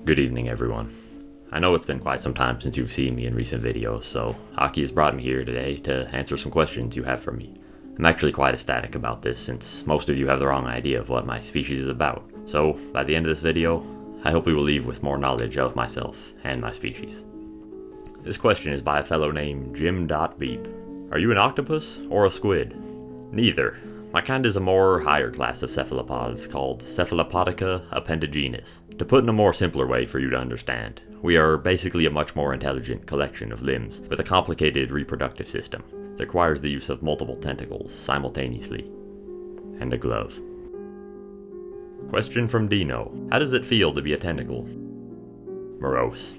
Good evening, everyone. I know it's been quite some time since you've seen me in recent videos, so Aki has brought me here today to answer some questions you have for me. I'm actually quite ecstatic about this since most of you have the wrong idea of what my species is about. So, by the end of this video, I hope we will leave with more knowledge of myself and my species. This question is by a fellow named Jim.Beep. Are you an octopus or a squid? Neither. My kind is a more higher class of cephalopods called Cephalopodica appendigenus. To put in a more simpler way for you to understand, we are basically a much more intelligent collection of limbs with a complicated reproductive system that requires the use of multiple tentacles simultaneously. And a glove. Question from Dino. How does it feel to be a tentacle? Morose.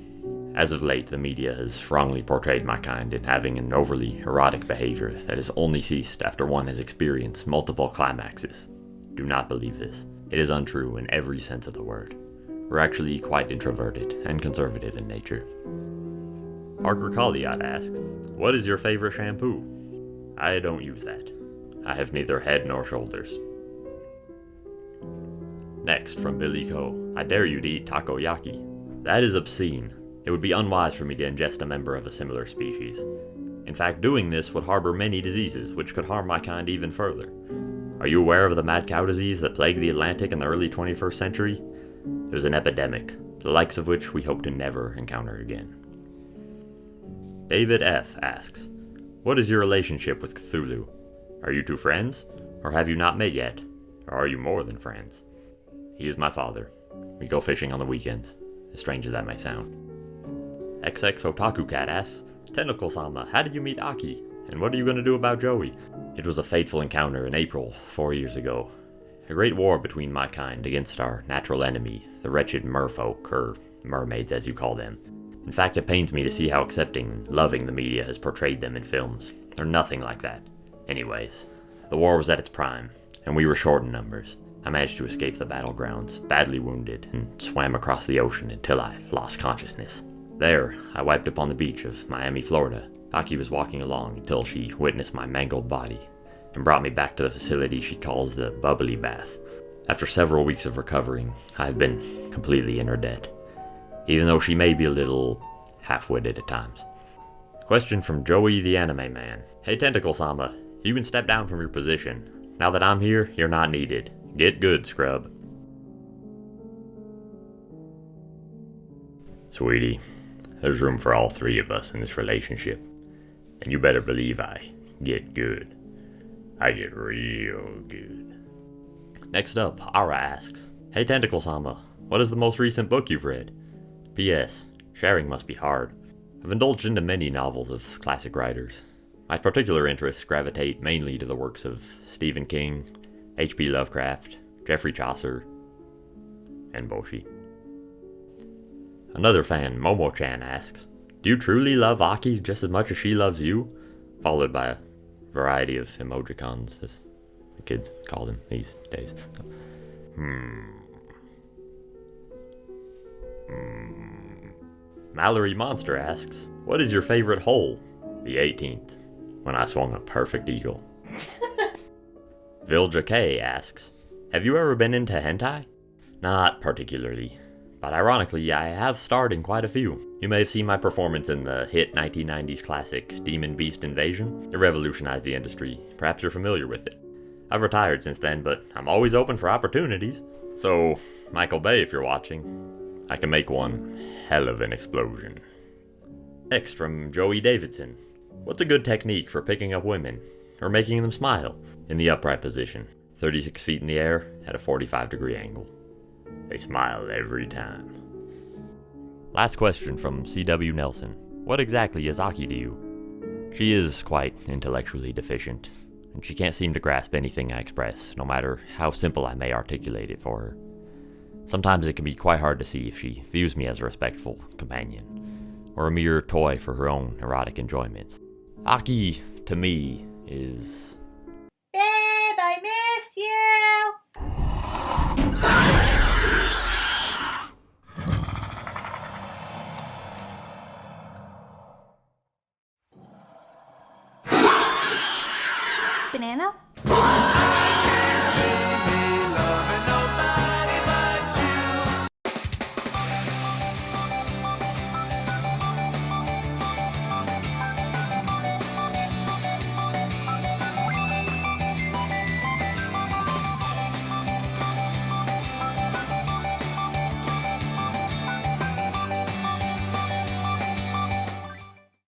As of late, the media has wrongly portrayed my kind in having an overly erotic behavior that has only ceased after one has experienced multiple climaxes. Do not believe this. It is untrue in every sense of the word. We're actually quite introverted and conservative in nature. Parker Colliot asks, what is your favorite shampoo? I don't use that. I have neither head nor shoulders. Next, from Billy Coe, I dare you to eat takoyaki. That is obscene. It would be unwise for me to ingest a member of a similar species. In fact, doing this would harbor many diseases which could harm my kind even further. Are you aware of the mad cow disease that plagued the Atlantic in the early 21st century? It was an epidemic, the likes of which we hope to never encounter again. David F. asks, what is your relationship with Cthulhu? Are you two friends? Or have you not met yet? Or are you more than friends? He is my father. We go fishing on the weekends, as strange as that may sound. XX Otaku Cat asks, Tentacle-sama, how did you meet Aki? And what are you going to do about Joey? It was a fateful encounter in April, 4 years ago. A great war between my kind against our natural enemy, the wretched merfolk, or mermaids as you call them. In fact, it pains me to see how accepting and loving the media has portrayed them in films. They're nothing like that. Anyways, the war was at its prime, and we were short in numbers. I managed to escape the battlegrounds, badly wounded, and swam across the ocean until I lost consciousness. There, I wiped upon the beach of Miami, Florida. Aki was walking along until she witnessed my mangled body and brought me back to the facility she calls the Bubbly Bath. After several weeks of recovering, I have been completely in her debt, even though she may be a little half-witted at times. Question from Joey the Anime Man. Hey Tentacle-sama, you can step down from your position. Now that I'm here, you're not needed. Get good, scrub. Sweetie, there's room for all three of us in this relationship. And you better believe I get good. I get real good. Next up, Ara asks, hey Tentacle-sama, what is the most recent book you've read? P.S. Sharing must be hard. I've indulged into many novels of classic writers. My particular interests gravitate mainly to the works of Stephen King, H.P. Lovecraft, Geoffrey Chaucer, and Boshi. Another fan, Momo-chan, asks, do you truly love Aki just as much as she loves you? Followed by a variety of emojicons, as the kids call them these days. Mallory Monster asks, what is your favorite hole? The 18th, when I swung a perfect eagle. Vilja K asks, have you ever been into hentai? Not particularly. But ironically, I have starred in quite a few. You may have seen my performance in the hit 1990s classic Demon Beast Invasion. It revolutionized the industry. Perhaps you're familiar with it. I've retired since then, but I'm always open for opportunities. So, Michael Bay, if you're watching, I can make one hell of an explosion. Next, from Joey Davidson. What's a good technique for picking up women, or making them smile? In the upright position, 36 feet in the air at a 45-degree angle. They smile every time. Last question from C.W. Nelson. What exactly is Aki to you? She is quite intellectually deficient, and she can't seem to grasp anything I express, no matter how simple I may articulate it for her. Sometimes it can be quite hard to see if she views me as a respectful companion, or a mere toy for her own erotic enjoyments. Aki, to me, is... Babe, I miss you! Banana?